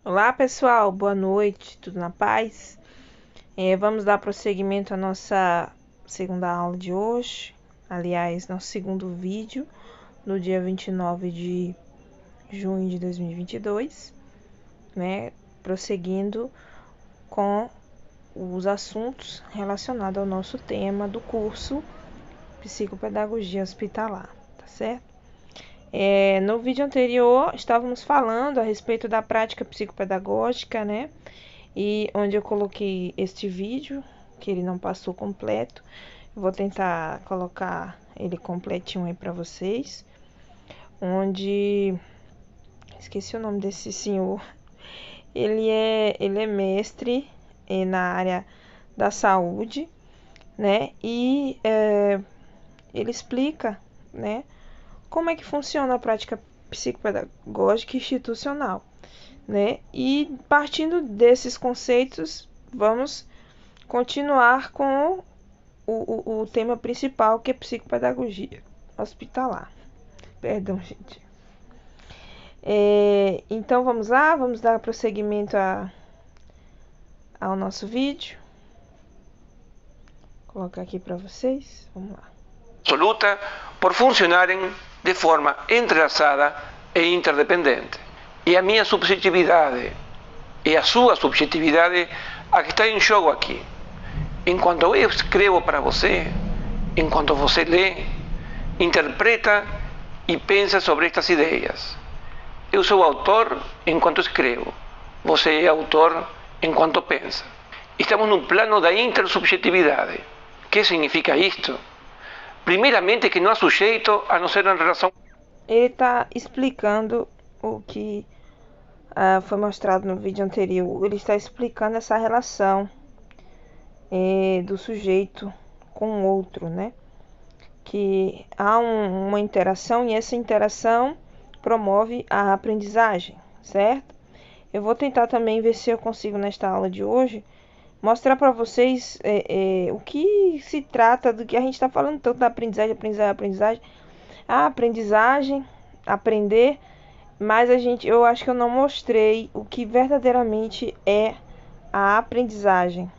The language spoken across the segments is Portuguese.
Olá pessoal, boa noite, tudo na paz? Vamos dar prosseguimento à nossa segunda aula de hoje, aliás, nosso segundo vídeo, no dia 29 de junho de 2022, né? Prosseguindo com os assuntos relacionados ao nosso tema do curso Psicopedagogia Hospitalar, tá certo? No vídeo anterior, estávamos falando a respeito da prática psicopedagógica, né? E onde eu coloquei este vídeo, que ele não passou completo. Eu vou tentar colocar ele completinho aí para vocês. Onde... Esqueci o nome desse senhor. Ele é mestre na área da saúde, né? E ele explica, né? Como é que funciona a prática psicopedagógica institucional, né? E partindo desses conceitos, vamos continuar com o tema principal, que é psicopedagogia hospitalar. Perdão, gente. Então vamos lá, vamos dar prosseguimento ao nosso vídeo. Vou colocar aqui para vocês. Vamos lá. Absoluta por funcionarem de forma entrelaçada e interdependente. E a minha subjetividade e a sua subjetividade a que está em jogo aqui. Enquanto eu escrevo para você, enquanto você lê, interpreta e pensa sobre estas ideias. Eu sou autor enquanto escrevo, você é autor enquanto pensa. Estamos num plano da intersubjetividade. O que significa isto? Primeiramente, que não há sujeito a não ser em relação. Ele está explicando o que foi mostrado no vídeo anterior. Ele está explicando essa relação do sujeito com o outro, né? Que há uma interação e essa interação promove a aprendizagem, certo? Eu vou tentar também ver se eu consigo nesta aula de hoje mostrar para vocês o que se trata do que a gente está falando tanto da aprendizagem, a aprendizagem, aprender, mas eu acho que eu não mostrei o que verdadeiramente é a aprendizagem,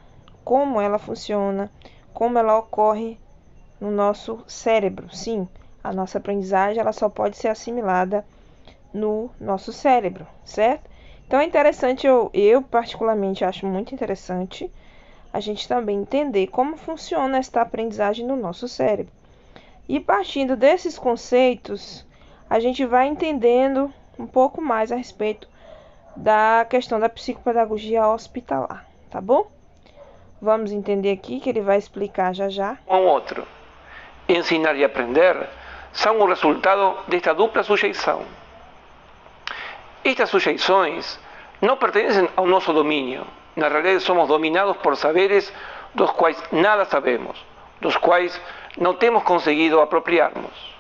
como ela funciona, como ela ocorre no nosso cérebro. Sim, a nossa aprendizagem ela só pode ser assimilada no nosso cérebro, certo? Então é interessante, eu particularmente acho muito interessante a gente também entender como funciona esta aprendizagem no nosso cérebro. E partindo desses conceitos, a gente vai entendendo um pouco mais a respeito da questão da psicopedagogia hospitalar, tá bom? Vamos entender aqui que ele vai explicar já já. Um outro. Ensinar e aprender são o resultado desta dupla sujeição. Estas sujeições não pertencem ao nosso domínio. Na realidade, somos dominados por saberes dos quais nada sabemos, dos quais não temos conseguido apropriarmos.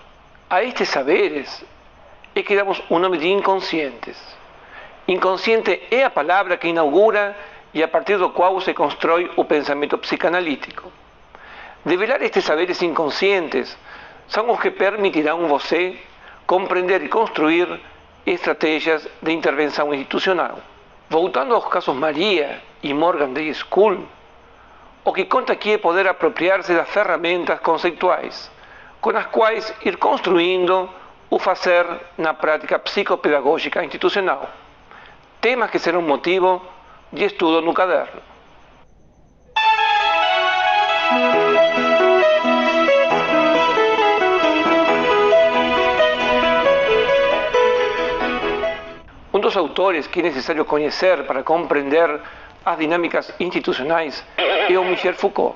A estes saberes é que damos o nome de inconscientes. Inconsciente é a palavra que inaugura e a partir do qual se constrói o pensamento psicanalítico. Develar estes saberes inconscientes são os que permitirão você compreender e construir estratégias de intervenção institucional. Voltando aos casos Maria e Morgan Day School, o que conta aqui é poder apropriar-se das ferramentas conceituais, com as quais ir construindo o fazer na prática psicopedagógica institucional. Temas que serão motivo de estudo no caderno. Um dos autores que é necessário conhecer para compreender as dinâmicas institucionais é o Michel Foucault,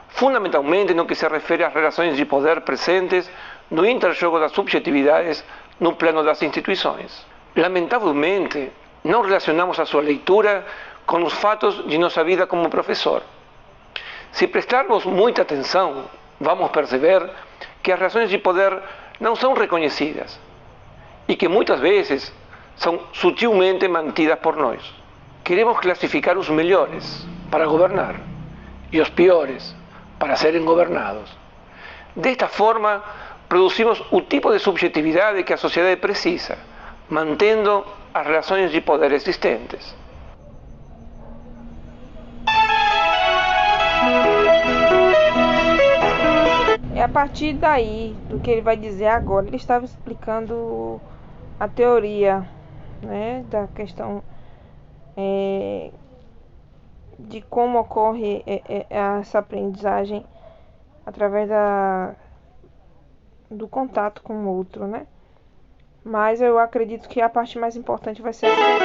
fundamentalmente no que se refere às relações de poder presentes no interjogo das subjetividades no plano das instituições. Lamentavelmente, não relacionamos a sua leitura com os fatos de nossa vida como professor. Se prestarmos muita atenção, vamos perceber que as relações de poder não são reconhecidas e que muitas vezes são sutilmente mantidas por nós. Queremos classificar os melhores para governar e os piores para serem governados. Desta forma, produzimos o tipo de subjetividade que a sociedade precisa, mantendo as relações de poder existentes. É a partir daí, do que ele vai dizer agora, ele estava explicando a teoria, né, da questão de como ocorre essa aprendizagem através do contato com o outro, né? Mas eu acredito que a parte mais importante vai ser essa daqui.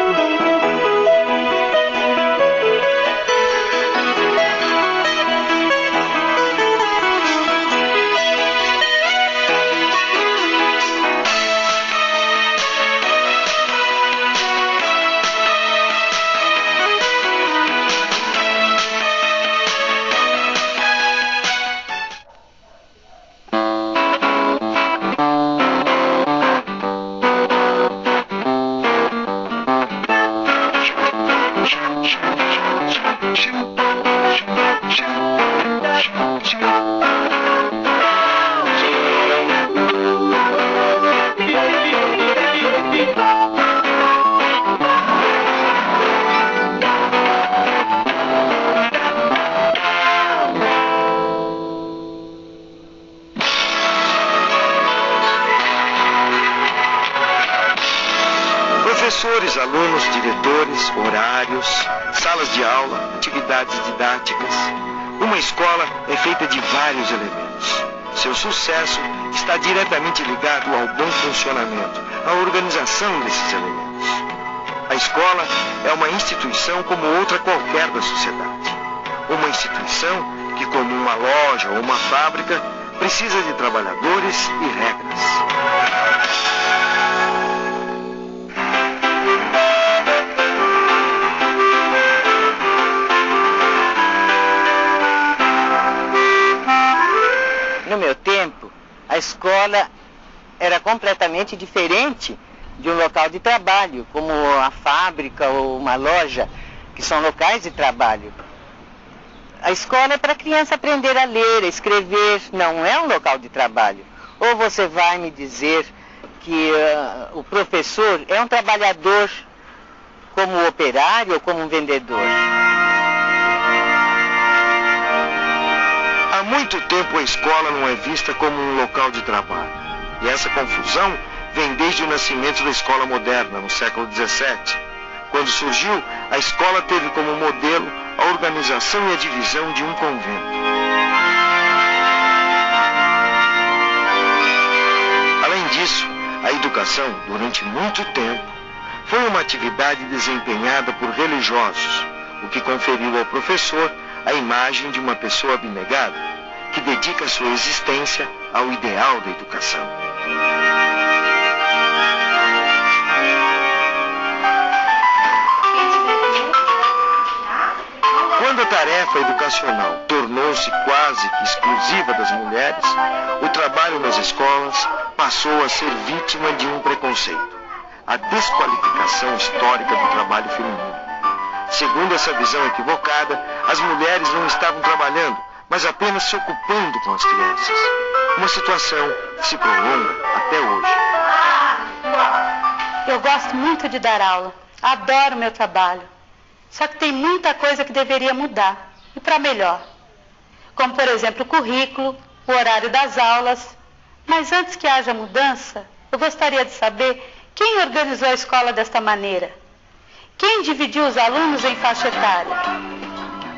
Professores, alunos, diretores, horários, salas de aula, atividades didáticas. Uma escola é feita de vários elementos. Seu sucesso está diretamente ligado ao bom funcionamento, à organização desses elementos. A escola é uma instituição como outra qualquer da sociedade. Uma instituição que, como uma loja ou uma fábrica, precisa de trabalhadores e regras. No meu tempo, a escola era completamente diferente de um local de trabalho, como a fábrica ou uma loja, que são locais de trabalho. A escola é para a criança aprender a ler, a escrever, não é um local de trabalho. Ou você vai me dizer que o professor é um trabalhador como operário ou como um vendedor? Há muito tempo a escola não é vista como um local de trabalho. E essa confusão vem desde o nascimento da escola moderna, no século XVII. Quando surgiu, a escola teve como modelo a organização e a divisão de um convento. Além disso, a educação, durante muito tempo, foi uma atividade desempenhada por religiosos, o que conferiu ao professor a imagem de uma pessoa abnegada, que dedica sua existência ao ideal da educação. Quando a tarefa educacional tornou-se quase que exclusiva das mulheres, o trabalho nas escolas passou a ser vítima de um preconceito: a desqualificação histórica do trabalho feminino. Segundo essa visão equivocada, as mulheres não estavam trabalhando, mas apenas se ocupando com as crianças. Uma situação que se prolonga até hoje. Eu gosto muito de dar aula. Adoro o meu trabalho. Só que tem muita coisa que deveria mudar, e para melhor. Como, por exemplo, o currículo, o horário das aulas. Mas antes que haja mudança, eu gostaria de saber quem organizou a escola desta maneira. Quem dividiu os alunos em faixa etária?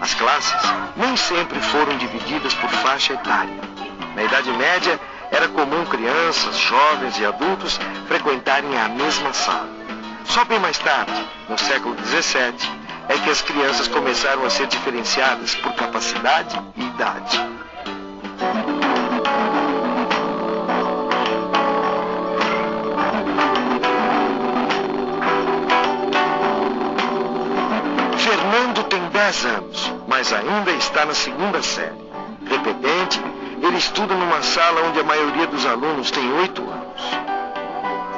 As classes nem sempre foram divididas por faixa etária. Na Idade Média, era comum crianças, jovens e adultos frequentarem a mesma sala. Só bem mais tarde, no século XVII, é que as crianças começaram a ser diferenciadas por capacidade e idade. Fernando tem 10 anos, mas ainda está na segunda série. Repetente, ele estuda numa sala onde a maioria dos alunos tem 8 anos.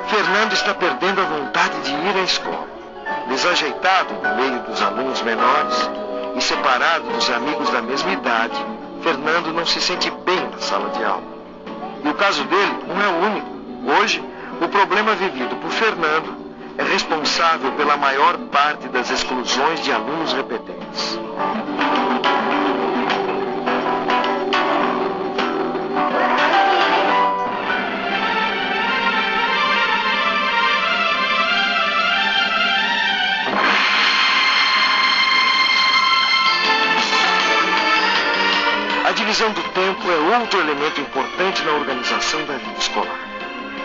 Fernando está perdendo a vontade de ir à escola. Desajeitado no meio dos alunos menores e separado dos amigos da mesma idade, Fernando não se sente bem na sala de aula. E o caso dele não é o único. Hoje, o problema vivido por Fernando é responsável pela maior parte das exclusões de alunos repetentes. A divisão do tempo é outro elemento importante na organização da vida escolar.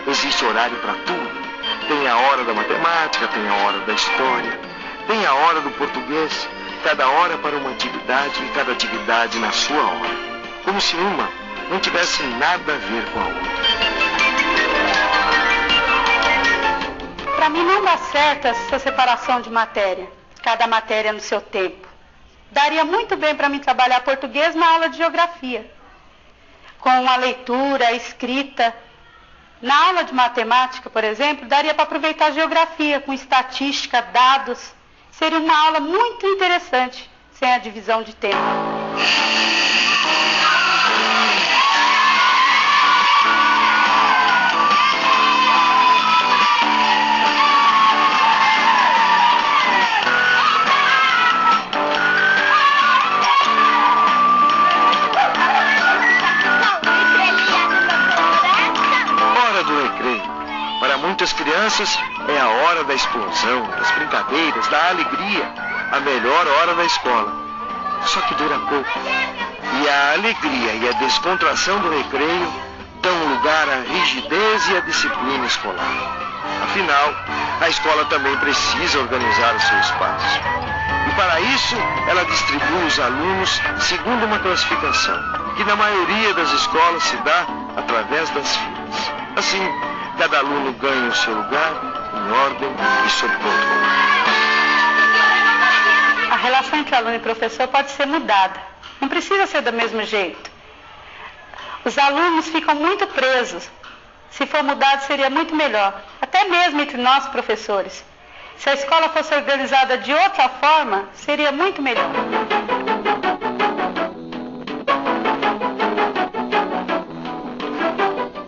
Existe horário para tudo. Tem a hora da matemática, tem a hora da história, tem a hora do português, cada hora para uma atividade e cada atividade na sua hora. Como se uma não tivesse nada a ver com a outra. Para mim não dá certo essa separação de matéria, cada matéria no seu tempo. Daria muito bem para mim trabalhar português na aula de geografia, com a leitura, a escrita. Na aula de matemática, por exemplo, daria para aproveitar a geografia, com estatística, dados. Seria uma aula muito interessante, sem a divisão de tempo. Muitas crianças é a hora da explosão, das brincadeiras, da alegria, a melhor hora da escola. Só que dura pouco. E a alegria e a descontração do recreio dão lugar à rigidez e à disciplina escolar. Afinal, a escola também precisa organizar o seu espaço. E para isso, ela distribui os alunos segundo uma classificação, que na maioria das escolas se dá através das filas. Assim, cada aluno ganha o seu lugar, em ordem e sob controle. A relação entre aluno e professor pode ser mudada. Não precisa ser do mesmo jeito. Os alunos ficam muito presos. Se for mudado, seria muito melhor. Até mesmo entre nós, professores. Se a escola fosse organizada de outra forma, seria muito melhor.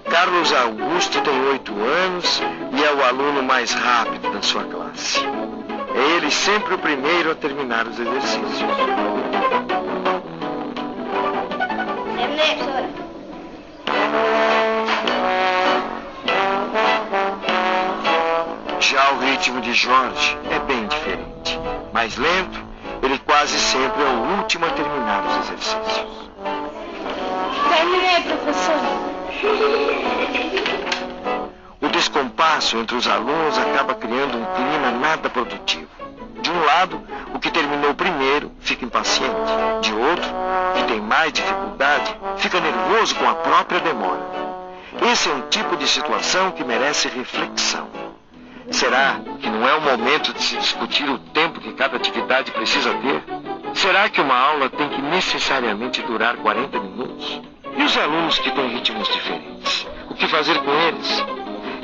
Carlos Augusto tem 8 anos e é o aluno mais rápido da sua classe. É ele sempre o primeiro a terminar os exercícios. Já o ritmo de Jorge é bem diferente. Mais lento, ele quase sempre é o último a terminar os exercícios. Terminei, professor. O descompasso entre os alunos acaba criando um clima nada produtivo. De um lado, o que terminou primeiro fica impaciente. De outro, que tem mais dificuldade, fica nervoso com a própria demora. Esse é um tipo de situação que merece reflexão. Será que não é o momento de se discutir o tempo que cada atividade precisa ter? Será que uma aula tem que necessariamente durar 40 minutos? E os alunos que têm ritmos diferentes? O que fazer com eles?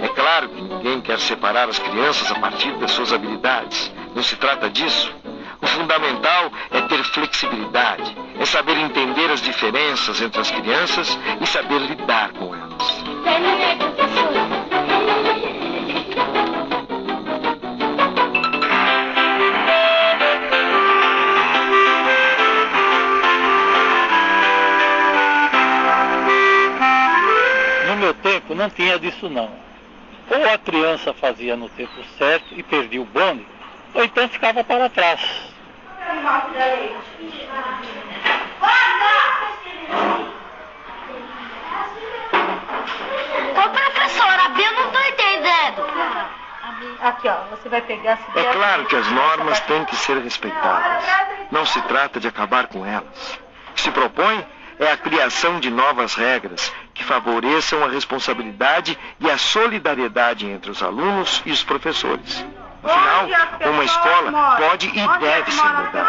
É claro que ninguém quer separar as crianças a partir das suas habilidades. Não se trata disso. O fundamental é ter flexibilidade, é saber entender as diferenças entre as crianças e saber lidar com elas. Terminei, professor. No meu tempo não tinha disso não. Ou a criança fazia no tempo certo e perdia o bonde, ou então ficava para trás. Ô professora, eu não estou entendendo. Aqui, ó, você vai pegar... É claro que as normas têm que ser respeitadas. Não se trata de acabar com elas. O que se propõe é a criação de novas regras que favoreçam a responsabilidade e a solidariedade entre os alunos e os professores. Afinal, uma escola pode e deve ser mudada.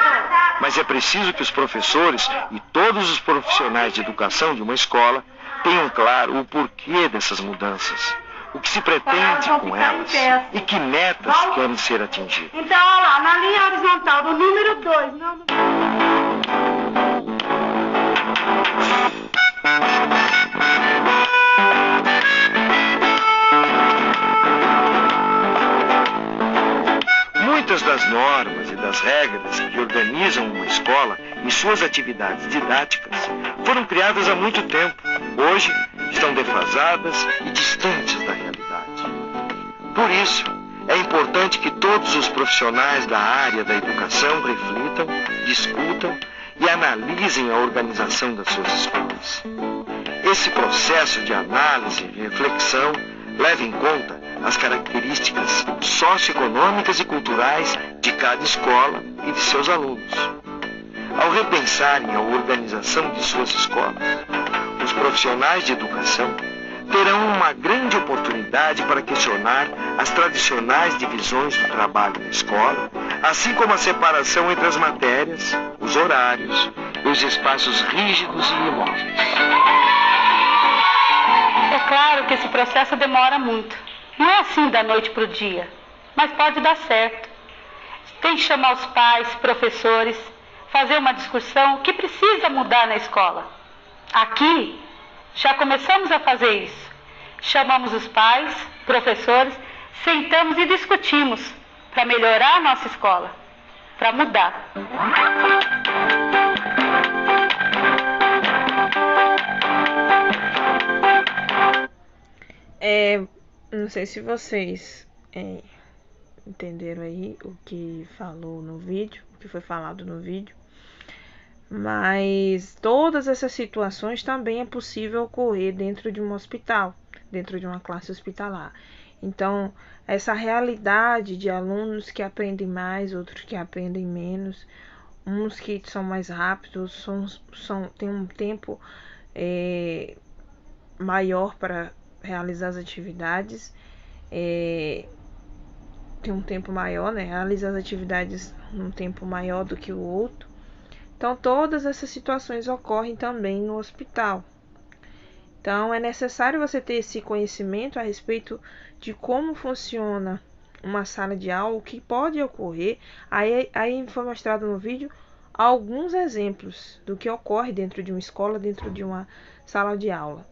Mas é preciso que os professores e todos os profissionais de educação de uma escola tenham claro o porquê dessas mudanças, o que se pretende com elas e que metas querem ser atingidas. Então, olha lá, na linha horizontal do número 2. normas e das regras que organizam uma escola e suas atividades didáticas foram criadas há muito tempo. Hoje estão defasadas e distantes da realidade. Por isso, é importante que todos os profissionais da área da educação reflitam, discutam e analisem a organização das suas escolas. Esse processo de análise e reflexão leva em conta as características socioeconômicas e culturais de cada escola e de seus alunos. Ao repensarem a organização de suas escolas, os profissionais de educação terão uma grande oportunidade para questionar as tradicionais divisões do trabalho na escola, assim como a separação entre as matérias, os horários e os espaços rígidos e imóveis. É claro que esse processo demora muito. Não é assim da noite para o dia, mas pode dar certo. Tem que chamar os pais, professores, fazer uma discussão, o que precisa mudar na escola. Aqui, já começamos a fazer isso. Chamamos os pais, professores, sentamos e discutimos para melhorar a nossa escola, para mudar. Não sei se vocês entenderam aí o que falou no vídeo, o que foi falado no vídeo, mas todas essas situações também é possível ocorrer dentro de um hospital, dentro de uma classe hospitalar. Então, essa realidade de alunos que aprendem mais, outros que aprendem menos, uns que são mais rápidos, têm um tempo maior para realizar as atividades, tem um tempo maior, né? Realiza as atividades num tempo maior do que o outro. Então, todas essas situações ocorrem também no hospital. Então, é necessário você ter esse conhecimento a respeito de como funciona uma sala de aula, o que pode ocorrer. Aí foi mostrado no vídeo alguns exemplos do que ocorre dentro de uma escola, dentro de uma sala de aula.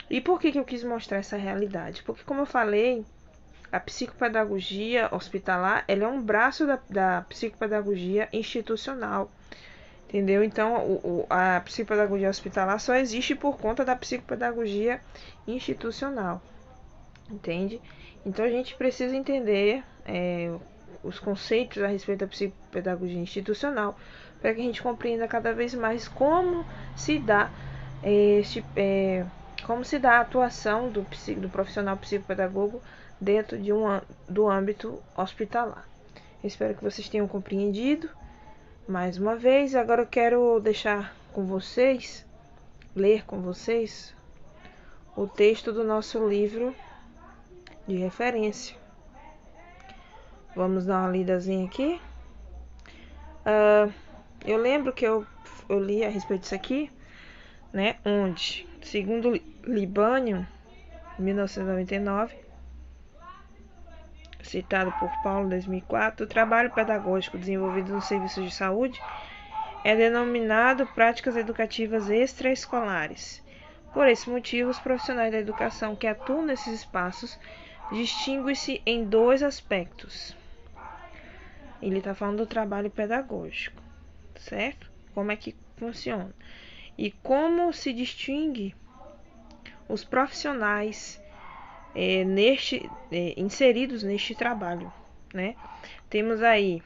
E por que eu quis mostrar essa realidade? Porque, como eu falei, a psicopedagogia hospitalar, ela é um braço da psicopedagogia institucional. Entendeu? Então, a psicopedagogia hospitalar só existe por conta da psicopedagogia institucional. Entende? Então, a gente precisa entender os conceitos a respeito da psicopedagogia institucional para que a gente compreenda cada vez mais como se dá a atuação do profissional psicopedagogo dentro do âmbito hospitalar. Espero que vocês tenham compreendido. Mais uma vez, agora eu quero deixar com vocês, ler com vocês, o texto do nosso livro de referência. Vamos dar uma lidazinha aqui. Eu lembro que eu li a respeito disso aqui, né? Onde, segundo Libânio, 1999, citado por Paulo, 2004, o trabalho pedagógico desenvolvido nos serviços de saúde é denominado práticas educativas extraescolares. Por esse motivo, os profissionais da educação que atuam nesses espaços distinguem-se em dois aspectos. Ele está falando do trabalho pedagógico, certo? Como é que funciona? E como se distingue os profissionais inseridos neste trabalho, né? Temos aí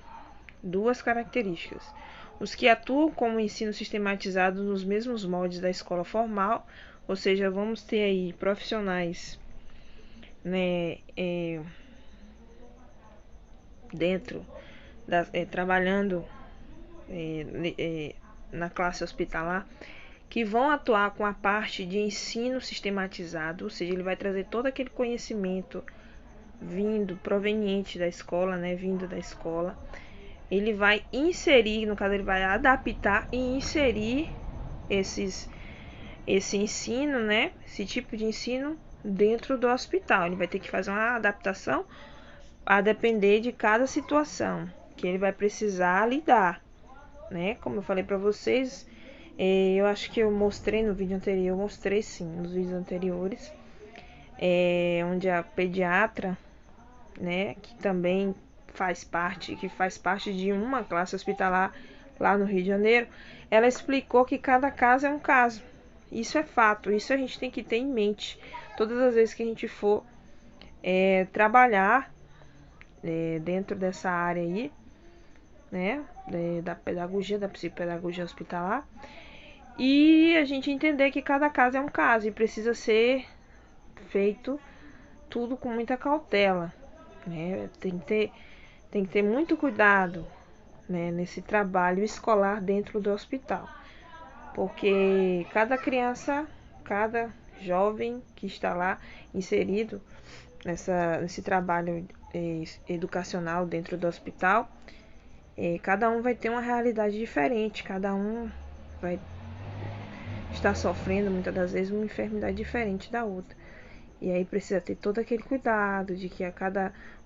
duas características: os que atuam como ensino sistematizado nos mesmos moldes da escola formal, ou seja, vamos ter aí profissionais, né, trabalhando na classe hospitalar, que vão atuar com a parte de ensino sistematizado, ou seja, ele vai trazer todo aquele conhecimento proveniente da escola, né, vindo da escola. Ele vai inserir, no caso ele vai adaptar e inserir esse ensino, né, esse tipo de ensino dentro do hospital. Ele vai ter que fazer uma adaptação a depender de cada situação que ele vai precisar lidar, né? Como eu falei para vocês, eu acho que eu mostrei no vídeo anterior, mostrei sim, nos vídeos anteriores, onde a pediatra, né, que também faz parte de uma classe hospitalar lá no Rio de Janeiro, ela explicou que cada caso é um caso. Isso é fato, isso a gente tem que ter em mente todas as vezes que a gente for trabalhar dentro dessa área aí, né, da pedagogia, da psicopedagogia hospitalar, e a gente entender que cada caso é um caso e precisa ser feito tudo com muita cautela, né? Tem que ter muito cuidado, né, nesse trabalho escolar dentro do hospital, porque cada criança, cada jovem que está lá inserido nesse trabalho educacional dentro do hospital, cada um vai ter uma realidade diferente, cada um vai estar sofrendo muitas das vezes uma enfermidade diferente da outra. E aí precisa ter todo aquele cuidado de que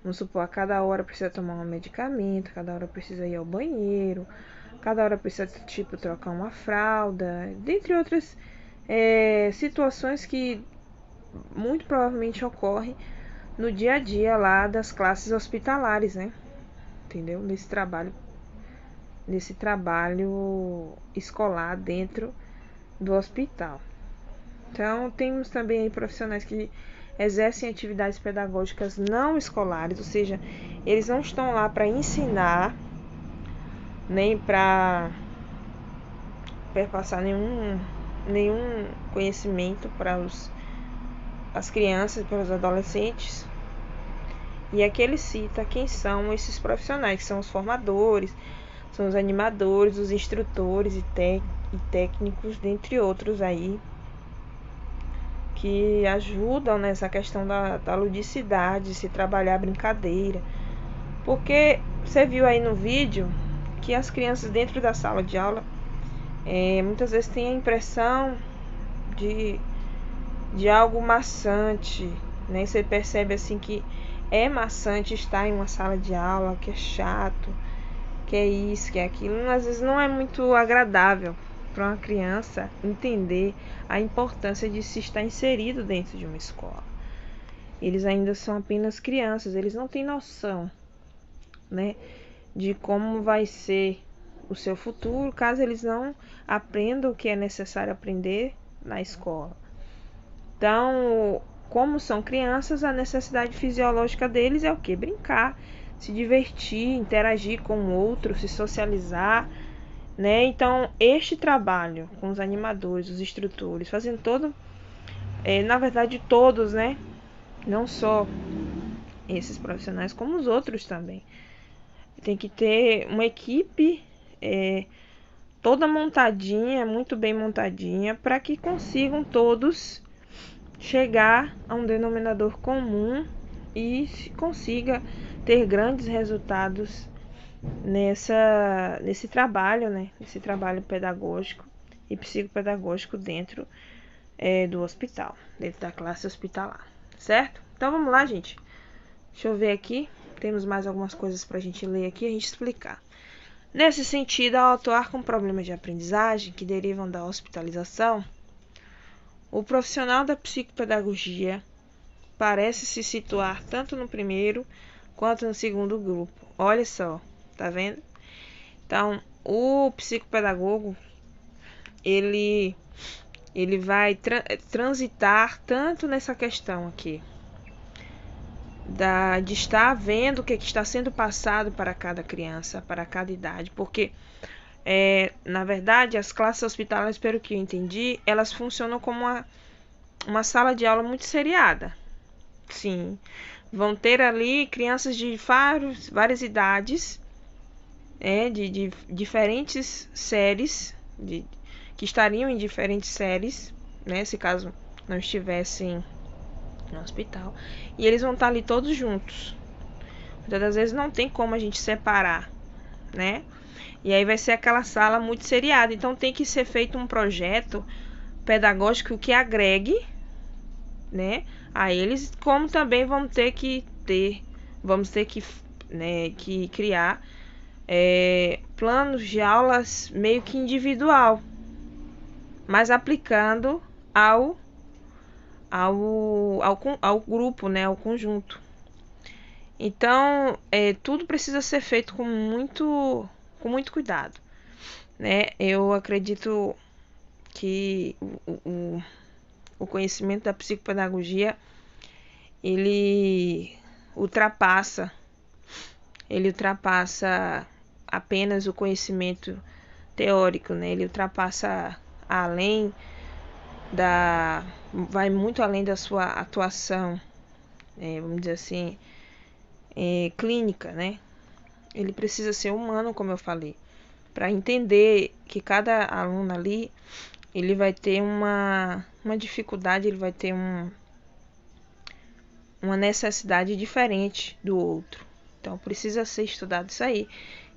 vamos supor, a cada hora precisa tomar um medicamento, cada hora precisa ir ao banheiro, cada hora precisa, tipo, trocar uma fralda, dentre outras situações que muito provavelmente ocorrem no dia a dia lá das classes hospitalares, né? Entendeu? Nesse trabalho escolar dentro do hospital. Então, temos também aí profissionais que exercem atividades pedagógicas não escolares, ou seja, eles não estão lá para ensinar, nem para passar nenhum conhecimento para as crianças, para os adolescentes. E aqui ele cita quem são esses profissionais, que são os formadores, são os animadores, os instrutores e técnicos, dentre outros aí, que ajudam nessa questão da ludicidade, se trabalhar a brincadeira. Porque você viu aí no vídeo que as crianças dentro da sala de aula muitas vezes têm a impressão de algo maçante, né? Você percebe assim que é maçante estar em uma sala de aula, que é chato, que é isso, que é aquilo. Às vezes não é muito agradável para uma criança entender a importância de se estar inserido dentro de uma escola. Eles ainda são apenas crianças, eles não têm noção, né, de como vai ser o seu futuro, caso eles não aprendam o que é necessário aprender na escola. Então, como são crianças, a necessidade fisiológica deles é o quê? Brincar, se divertir, interagir com o outro, se socializar, né? Então, este trabalho com os animadores, os instrutores, fazendo todo, na verdade todos, né? Não só esses profissionais, como os outros também. Tem que ter uma equipe toda montadinha, muito bem montadinha, para que consigam todos chegar a um denominador comum e consiga ter grandes resultados nesse trabalho, né? Nesse trabalho pedagógico e psicopedagógico dentro do hospital, dentro da classe hospitalar, certo? Então vamos lá, gente. Deixa eu ver aqui. Temos mais algumas coisas para a gente ler aqui e a gente explicar. Nesse sentido, ao atuar com problemas de aprendizagem que derivam da hospitalização, o profissional da psicopedagogia parece se situar tanto no primeiro quanto no segundo grupo. Olha só, tá vendo? Então, o psicopedagogo, ele vai transitar tanto nessa questão aqui, de estar vendo o que está sendo passado para cada criança, para cada idade, porque na verdade as classes hospitalares, pelo que eu entendi, elas funcionam como uma sala de aula muito seriada. Sim, vão ter ali crianças de várias idades, de diferentes séries, que estariam em diferentes séries, né, se caso não estivessem no hospital, e eles vão estar ali todos juntos. Muitas das vezes não tem como a gente separar, né? E aí vai ser aquela sala muito seriada. Então tem que ser feito um projeto pedagógico que agregue, né, a eles, como também vamos ter que criar planos de aulas meio que individual, mas aplicando ao grupo, né, ao conjunto. Então, tudo precisa ser feito com muito cuidado, né? Eu acredito que o conhecimento da psicopedagogia, ele ultrapassa apenas o conhecimento teórico, né? Ele ultrapassa vai muito além da sua atuação, vamos dizer assim, clínica, né? Ele precisa ser humano, como eu falei, para entender que cada aluno ali, ele vai ter uma dificuldade, ele vai ter uma necessidade diferente do outro. Então precisa ser estudado isso aí.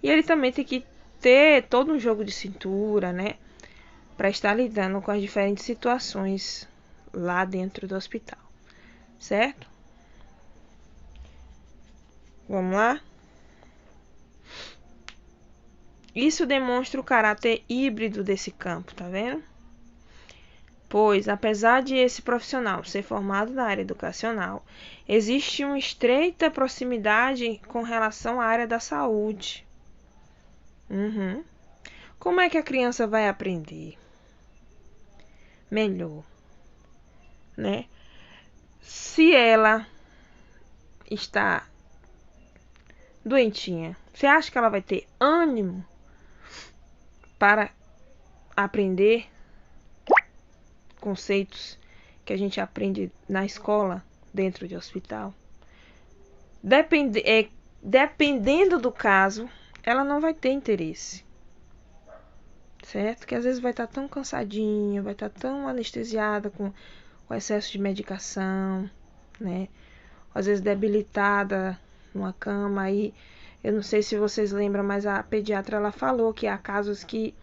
E ele também tem que ter todo um jogo de cintura, né? Para estar lidando com as diferentes situações lá dentro do hospital. Certo? Vamos lá? Isso demonstra o caráter híbrido desse campo, tá vendo? Pois, apesar de esse profissional ser formado na área educacional, existe uma estreita proximidade com relação à área da saúde. Como é que a criança vai aprender melhor, né? Se ela está doentinha, você acha que ela vai ter ânimo para aprender conceitos que a gente aprende na escola, dentro de hospital? Dependendo do caso, ela não vai ter interesse, certo? Que às vezes vai estar tão cansadinha, vai estar tão anestesiada com o excesso de medicação, né? Às vezes debilitada numa cama. Aí, eu não sei se vocês lembram, mas a pediatra, ela falou que há casos que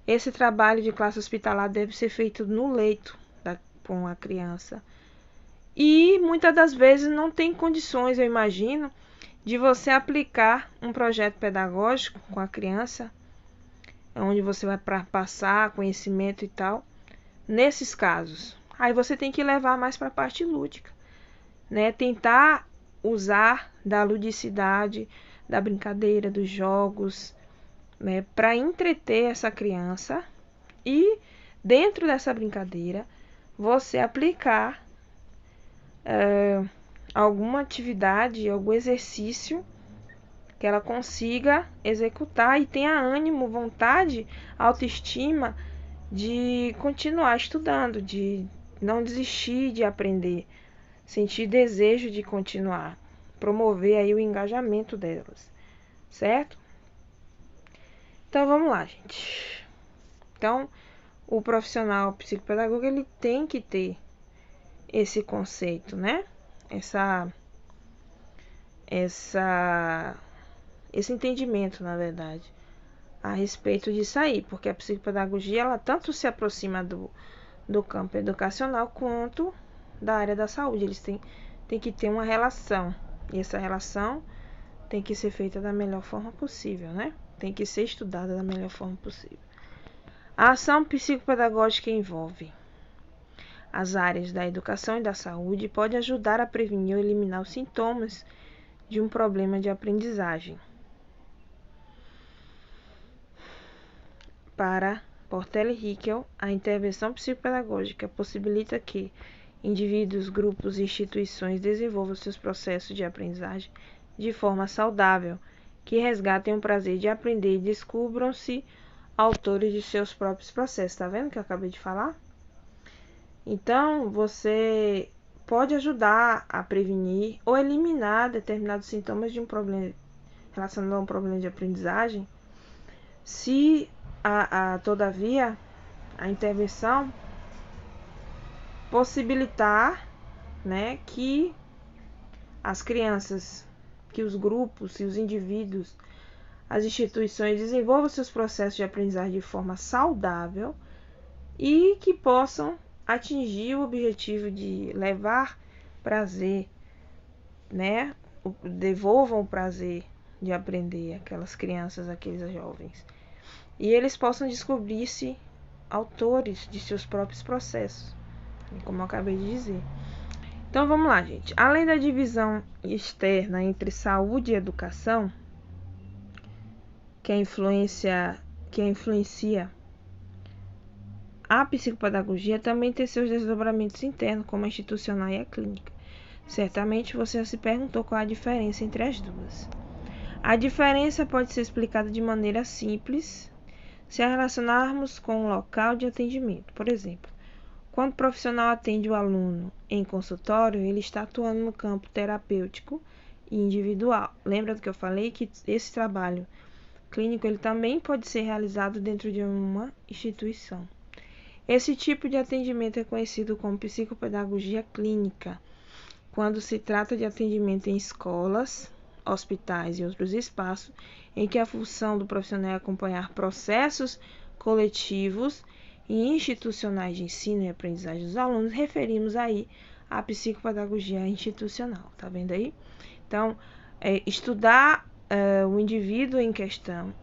esse trabalho de classe hospitalar deve ser feito no leito com a criança. E muitas das vezes não tem condições, eu imagino, de você aplicar um projeto pedagógico com a criança, onde você vai passar conhecimento e tal, nesses casos. Aí você tem que levar mais para a parte lúdica, né? Tentar usar da ludicidade, da brincadeira, dos jogos, né, para entreter essa criança e, dentro dessa brincadeira, você aplicar alguma atividade, algum exercício que ela consiga executar e tenha ânimo, vontade, autoestima de continuar estudando, de não desistir de aprender, sentir desejo de continuar, promover aí o engajamento delas, certo? Então vamos lá, gente. Então, o profissional psicopedagogo, ele tem que ter esse conceito, né? Esse entendimento, na verdade, a respeito disso aí, porque a psicopedagogia, ela tanto se aproxima do campo educacional quanto da área da saúde. Eles têm que ter uma relação, e essa relação tem que ser feita da melhor forma possível, né? Tem que ser estudada da melhor forma possível. A ação psicopedagógica envolve as áreas da educação e da saúde e pode ajudar a prevenir ou eliminar os sintomas de um problema de aprendizagem. Para Portela e Hickel, a intervenção psicopedagógica possibilita que indivíduos, grupos e instituições desenvolvam seus processos de aprendizagem de forma saudável, que resgatem o prazer de aprender e descubram-se autores de seus próprios processos. Tá vendo que eu acabei de falar? Então, você pode ajudar a prevenir ou eliminar determinados sintomas de um problema relacionado a um problema de aprendizagem, se todavia a intervenção possibilitar, né, que as crianças, que os grupos e os indivíduos, as instituições desenvolvam seus processos de aprendizagem de forma saudável e que possam atingir o objetivo de levar prazer, né? Devolvam o prazer de aprender aquelas crianças, aqueles jovens. E eles possam descobrir-se autores de seus próprios processos, como eu acabei de dizer. Então vamos lá, gente. Além da divisão externa entre saúde e educação, que influencia a psicopedagogia, também tem seus desdobramentos internos, como a institucional e a clínica. Certamente você se perguntou qual a diferença entre as duas. A diferença pode ser explicada de maneira simples se a relacionarmos com o local de atendimento. Por exemplo, quando o profissional atende o aluno em consultório, ele está atuando no campo terapêutico e individual. Lembra do que eu falei? Que esse trabalho clínico ele também pode ser realizado dentro de uma instituição. Esse tipo de atendimento é conhecido como psicopedagogia clínica, quando se trata de atendimento em escolas, hospitais e outros espaços, em que a função do profissional é acompanhar processos coletivos e institucionais de ensino e aprendizagem dos alunos, referimos aí à psicopedagogia institucional, tá vendo aí? Então, estudar o indivíduo em questão,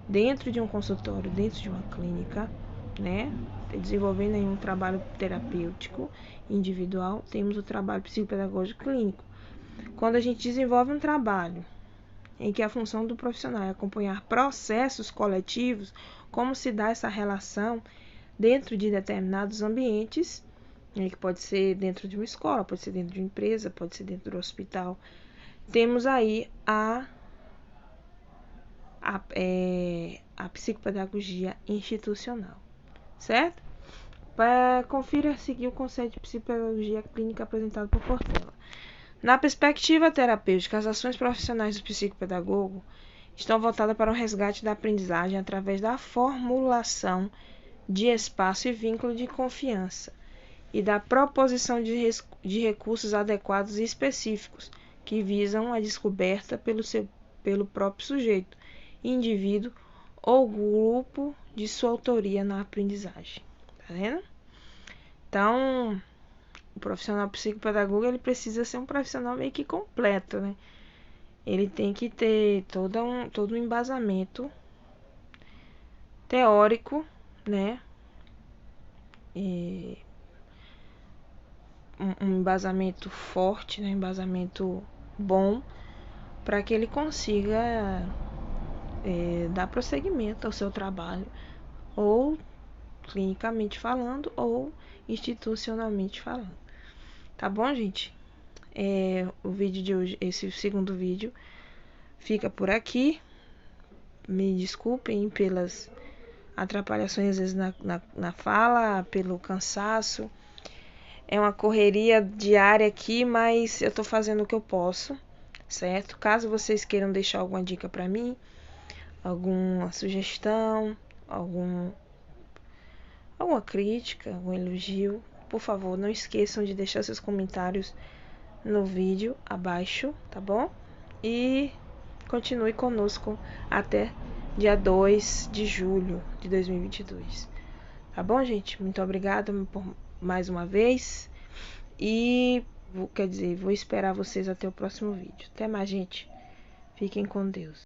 dentro de um consultório, dentro de uma clínica, né? Desenvolvendo aí um trabalho terapêutico individual, temos o trabalho psicopedagógico clínico. Quando a gente desenvolve um trabalho em que a função do profissional é acompanhar processos coletivos, como se dá essa relação dentro de determinados ambientes, que pode ser dentro de uma escola, pode ser dentro de uma empresa, pode ser dentro do hospital. Temos aí a psicopedagogia institucional, certo? Confira a seguir o conceito de psicopedagogia clínica apresentado por Portela. Na perspectiva terapêutica, as ações profissionais do psicopedagogo estão voltadas para o resgate da aprendizagem através da formulação de espaço e vínculo de confiança e da proposição de recursos adequados e específicos que visam a descoberta pelo próprio sujeito, indivíduo ou grupo de sua autoria na aprendizagem. Tá vendo? Então, o profissional psicopedagogo ele precisa ser um profissional meio que completo, né? Ele tem que ter todo um embasamento teórico, né? Um embasamento forte, né? Um embasamento bom, para que ele consiga dar prosseguimento ao seu trabalho, ou clinicamente falando, ou institucionalmente falando. Tá bom, gente? O vídeo de hoje, esse segundo vídeo, fica por aqui. Me desculpem pelas atrapalhações às vezes na fala, pelo cansaço. É uma correria diária aqui, mas eu tô fazendo o que eu posso, certo? Caso vocês queiram deixar alguma dica para mim, alguma sugestão, alguma crítica, algum elogio, por favor, não esqueçam de deixar seus comentários no vídeo abaixo, tá bom? E continue conosco até dia 2 de julho de 2022. Tá bom, gente? Muito obrigada por mais uma vez. E vou esperar vocês até o próximo vídeo. Até mais, gente. Fiquem com Deus.